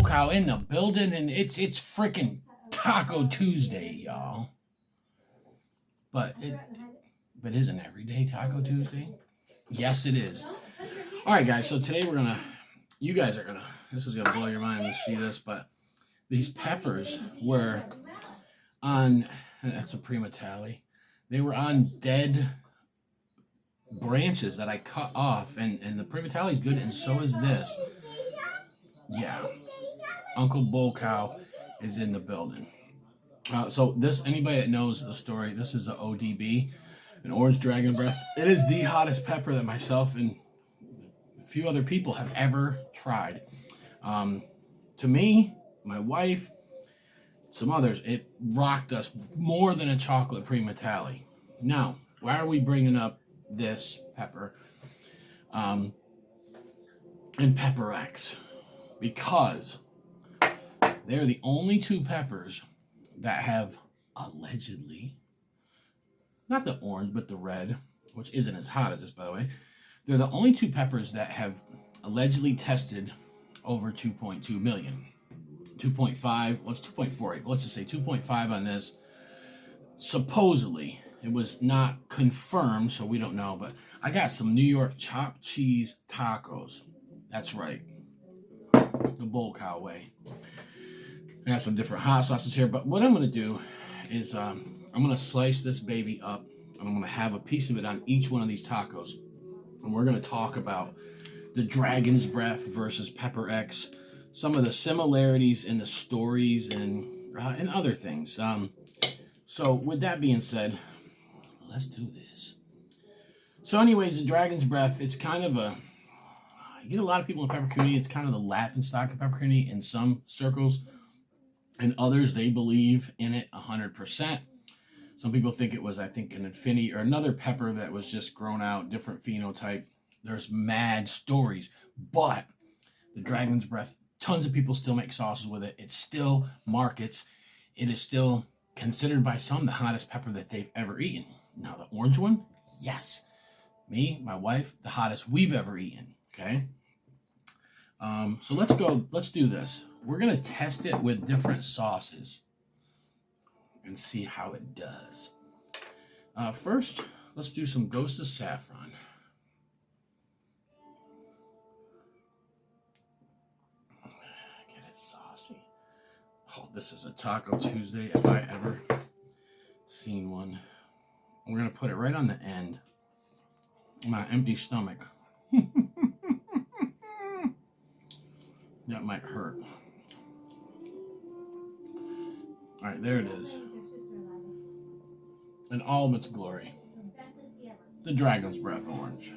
Cow in the building, and it's freaking Taco Tuesday, y'all. But isn't every day Taco Tuesday? Yes, it is. All right, guys. So today you guys are gonna. This is gonna blow your mind when you see this, but these peppers were on. That's a Primotalii. They were on dead branches that I cut off, and the Primotalii is good, and so is this. Yeah, Uncle Bull Cow is in the building. So this, anybody that knows the story, this is the ODB, an orange dragon breath. It is the hottest pepper that myself and a few other people have ever tried. To me, my wife, some others, it rocked us more than a chocolate Primotalii. Now, why are we bringing up this pepper and Pepper X? Because they're the only two peppers that have allegedly, not the orange, but the red, which isn't as hot as this, by the way. They're the only two peppers that have allegedly tested over 2.2 million. 2.5, what's 2.48? Let's just say 2.5 on this. Supposedly, it was not confirmed, so we don't know, but I got some New York chopped cheese tacos. That's right. The Bull Cow way. I got some different hot sauces here, but what I'm going to do is I'm going to slice this baby up, and I'm going to have a piece of it on each one of these tacos. And we're going to talk about the Dragon's Breath versus Pepper X, some of the similarities in the stories and other things. So with that being said, let's do this. So anyways, the Dragon's Breath, it's kind of you get a lot of people in the pepper community, it's kind of the laughing stock of pepper community in some circles. And others, they believe in it 100%. Some people think it was, I think, an infinity or another pepper that was just grown out, different phenotype. There's mad stories. But the Dragon's Breath, tons of people still make sauces with it. It still markets. It is still considered by some the hottest pepper that they've ever eaten. Now, the orange one, yes. Me, my wife, the hottest we've ever eaten. Okay? So let's do this. We're going to test it with different sauces and see how it does. First, let's do some Ghost of Saffron. Get it saucy. Oh, this is a Taco Tuesday if I ever seen one. We're going to put it right on the end. On my empty stomach. That might hurt. All right, there it is. In all of its glory. The Dragon's Breath orange.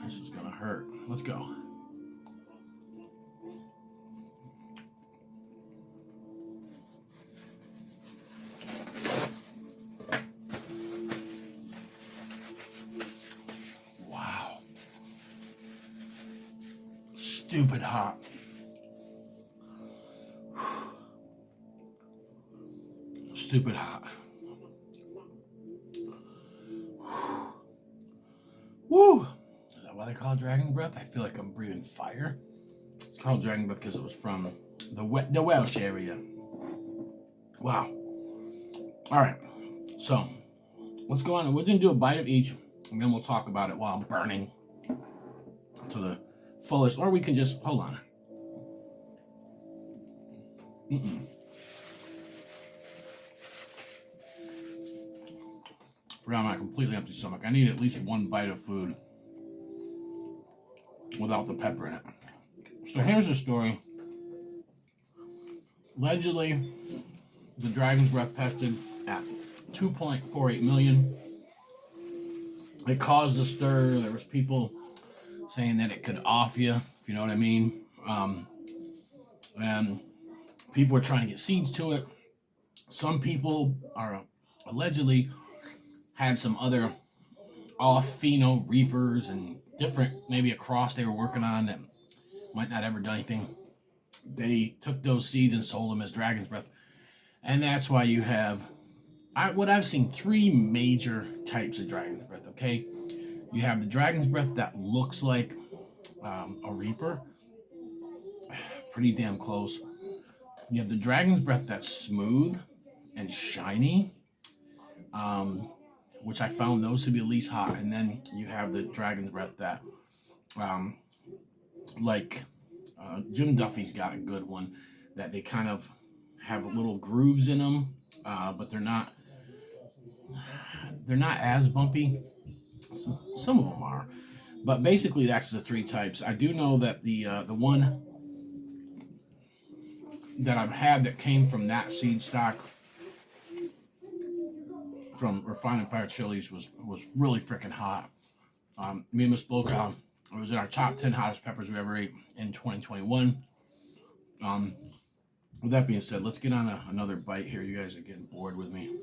This is gonna hurt. Let's go. Wow. Stupid hot. Stupid hot. Woo! Is that why they call it Dragon Breath? I feel like I'm breathing fire. It's called Dragon Breath because it was from the Welsh area. Wow. All right. So, let's go on. We're going to do a bite of each, and then we'll talk about it while I'm burning to the fullest. Or we can just, hold on. Forgot my completely empty stomach. I need at least one bite of food without the pepper in it. So here's the story. Allegedly, the Dragon's Breath tested at 2.48 million. It caused a stir. There was people saying that it could off you, if you know what I mean. And people were trying to get seeds to it. Some people are allegedly had some other off pheno reapers and different, maybe a cross they were working on that might not ever do anything. They took those seeds and sold them as Dragon's Breath. And that's why you have, what I've seen, three major types of Dragon's Breath, okay? You have the Dragon's Breath that looks like a reaper. pretty damn close. You have the Dragon's Breath that's smooth and shiny, which I found those to be least hot. And then you have the Dragon's Breath that, like Jim Duffy's got a good one that they kind of have little grooves in them, but they're not as bumpy. Some of them are, but basically that's the three types. I do know that the one that I've had that came from that seed stock from Refined and Fired Chilies was really freaking hot. Me and Miss Blokow, it was in our top 10 hottest peppers we ever ate in 2021. With that being said, let's get on another bite here. You guys are getting bored with me.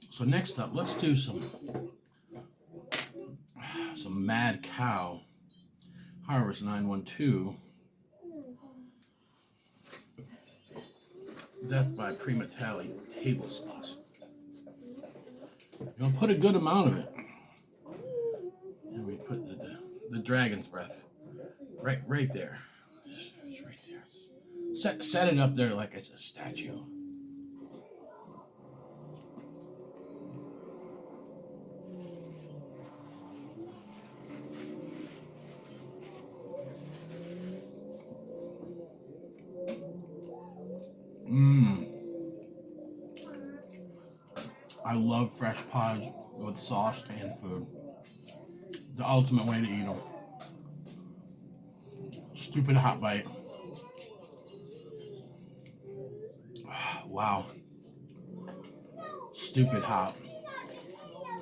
So next up, let's do some Mad Cow Harvest 912 Death by Primotalii table sauce. You're gonna put a good amount of it, and we put the Dragon's Breath right there. Just right there. Set it up there like it's a statue. I love fresh pods with sauce and food. The ultimate way to eat them. Stupid hot bite. Wow. Stupid hot.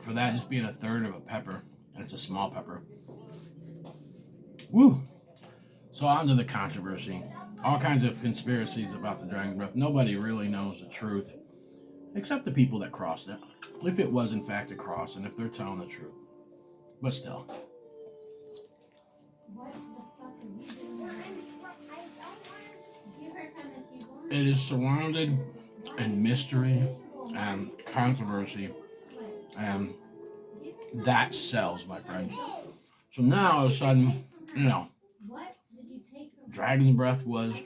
For that just being a third of a pepper, and it's a small pepper. Woo! So on to the controversy. All kinds of conspiracies about the Dragon Breath. Nobody really knows the truth, except the people that crossed it. If it was in fact a cross, and if they're telling the truth. But still. It is surrounded in mystery and controversy, and that sells, my friend. So now all of a sudden, Dragon's Breath was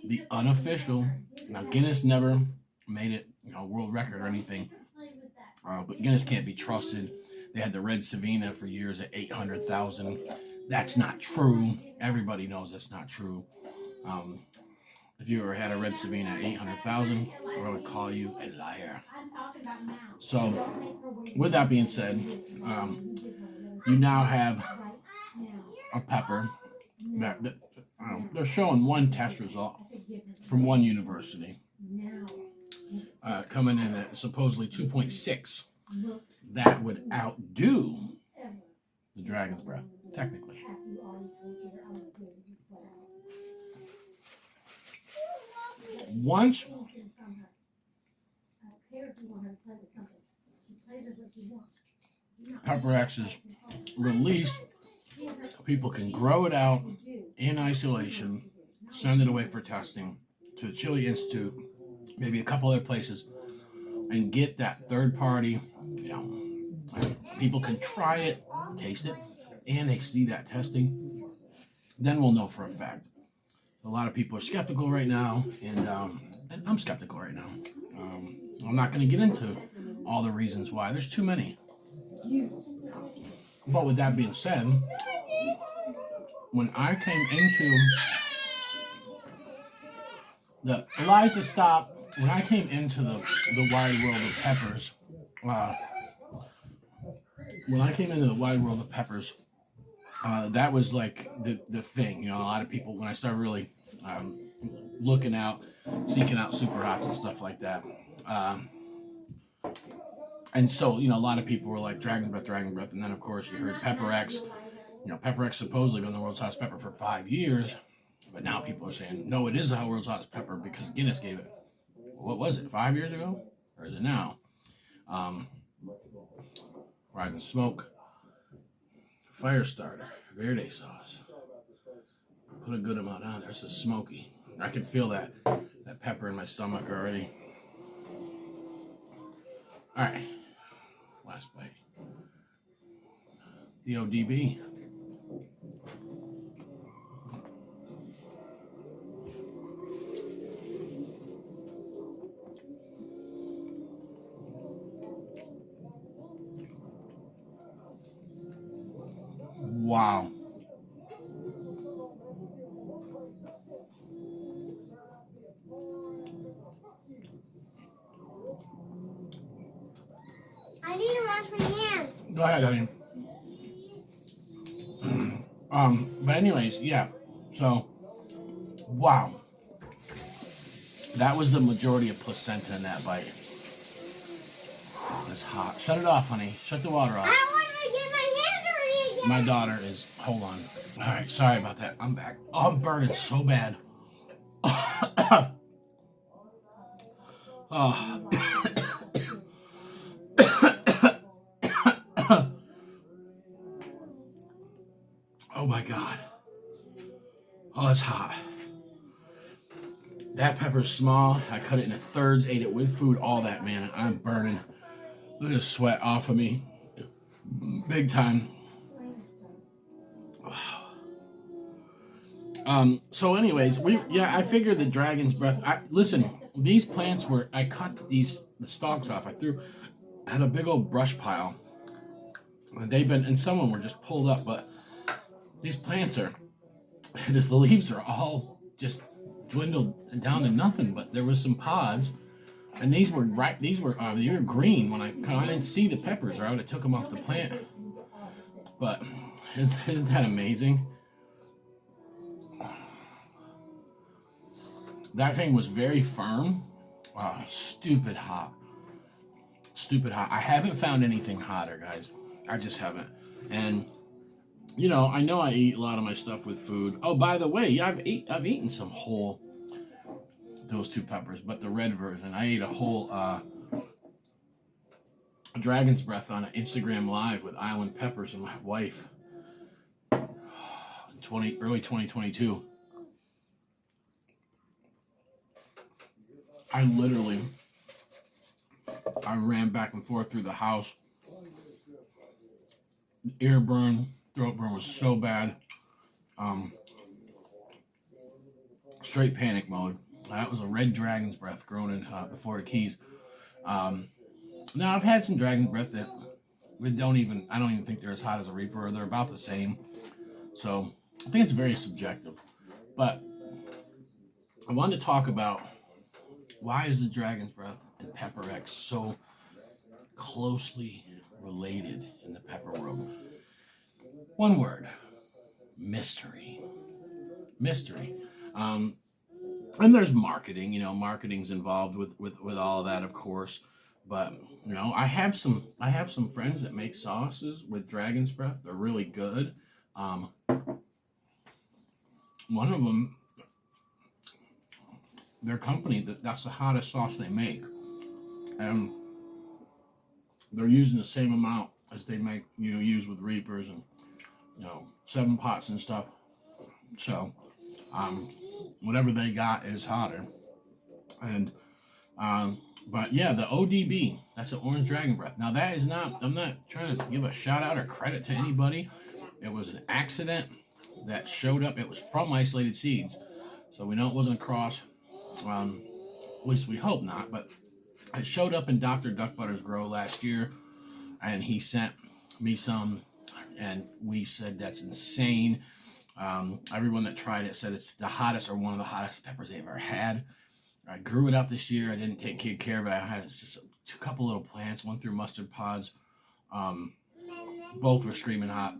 the unofficial. Now Guinness never made it, world record or anything, but Guinness can't be trusted. They had the Red Savina for years at 800,000. That's not true. Everybody knows that's not true. If you ever had a Red Savina at 800,000, I would call you a liar. So, with that being said, you now have a pepper that they're showing one test result from one university coming in at supposedly 2.6. That would outdo the Dragon's Breath, technically. Once Pepper X is released, people can grow it out in isolation, send it away for testing to the Chili Institute, maybe a couple other places, and get that third party, people can try it, taste it, and they see that testing, then we'll know for a fact. A lot of people are skeptical right now, and I'm skeptical right now. I'm not going to get into all the reasons why. There's too many. But with that being said, when I came into Eliza, stop. When I came into the wide world of peppers, that was like the thing. A lot of people, when I started really seeking out super hots and stuff like that. And so, a lot of people were like, Dragon Breath. And then, of course, you heard Pepper X. Pepper X supposedly been the world's hottest pepper for 5 years. But now people are saying, no, it is the world's hottest pepper because Guinness gave it. What was it, 5 years ago? Or is it now? Rise and Smoke. Fire starter. Verde sauce. Put a good amount on there. It's just smoky. I can feel that pepper in my stomach already. All right. Last bite. The ODB. Wow. I need to wash my hands. Go ahead, honey. But anyways, yeah. So, wow. That was the majority of placenta in that bite. It's hot. Shut it off, honey. Shut the water off. I want to get my hands dirty again. My daughter is, hold on. All right, sorry about that. I'm back. Oh, I'm burning so bad. Oh. Oh my God. Oh, it's hot. That pepper's small. I cut it into thirds, ate it with food, all that, man. I'm burning. Look at the sweat off of me. Big time. Wow. So anyways, I figured the dragon's breath. Listen, these plants I cut the stalks off. I had a big old brush pile. And some of them were just pulled up, but these plants the leaves are all just dwindled down to nothing. But there was some pods, and these were green when I didn't see the peppers, or I would have took them off the plant. But isn't that amazing? That thing was very firm. Wow, stupid hot. Stupid hot. I haven't found anything hotter, guys. I just haven't. And I know I eat a lot of my stuff with food. Oh, by the way, yeah, I've eaten some whole those two peppers, but the red version. I ate a whole dragon's breath on an Instagram live with Island Peppers and my wife in early 2022. I ran back and forth through the house. Ear burn, throat burn was so bad. Straight panic mode. That was a red dragon's breath grown in the Florida Keys. Now I've had some dragon's breath that I don't even think they're as hot as a Reaper, or they're about the same. So I think it's very subjective. But I wanted to talk about why is the dragon's breath and Pepper X so closely related in the pepper world. One word: mystery. Mystery. And there's marketing. Marketing's involved with all of that, of course. But I have some friends that make sauces with dragon's breath. They're really good. One of them, their company, that's the hottest sauce they make, and they're using the same amount as they make use with Reapers and 7 pots and stuff. So whatever they got is hotter. And but yeah, the ODB, that's an orange dragon breath. Now that is not, I'm not trying to give a shout out or credit to anybody. It was an accident that showed up. It was from Isolated Seeds, so we know it wasn't a cross. At least we hope not. But it showed up in Dr. Duckbutter's grow last year, and he sent me some, and we said that's insane. Everyone that tried it said it's the hottest, or one of the hottest peppers they ever had. I grew it up this year. I didn't take good care of it. I had just a couple little plants, one through mustard pods. Both were screaming hot.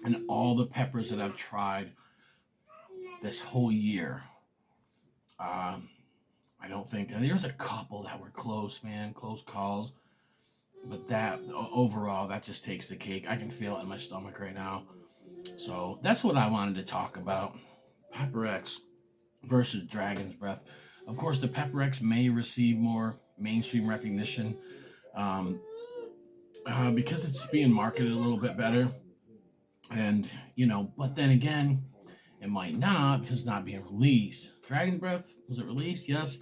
And all the peppers that I've tried this whole year, I don't think, and there's a couple that were close, man, close calls. But that, overall, that just takes the cake. I can feel it in my stomach right now. So that's what I wanted to talk about. Pepper X versus Dragon's Breath. Of course, the Pepper X may receive more mainstream recognition because it's being marketed a little bit better. And, but then again, it might not, because it's not being released. Dragon's Breath, was it released? Yes.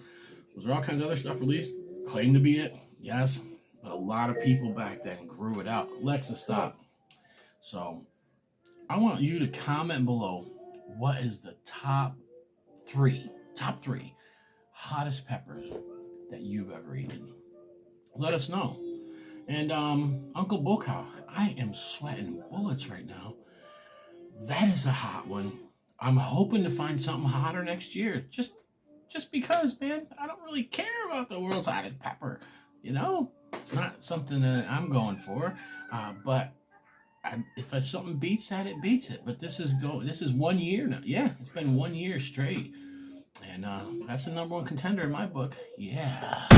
Was there all kinds of other stuff released? Claimed to be it? Yes. But a lot of people back then grew it out. Alexa, stop. So I want you to comment below, what is the top three hottest peppers that you've ever eaten? Let us know. And Uncle Bocow, I am sweating bullets right now That is a hot one. I'm hoping to find something hotter next year. Just because, man, I don't really care about the world's hottest pepper. You know, it's not something that I'm going for. But if something beats that, it beats it. But this is 1 year now. Yeah, it's been 1 year straight, and that's the number one contender in my book. Yeah.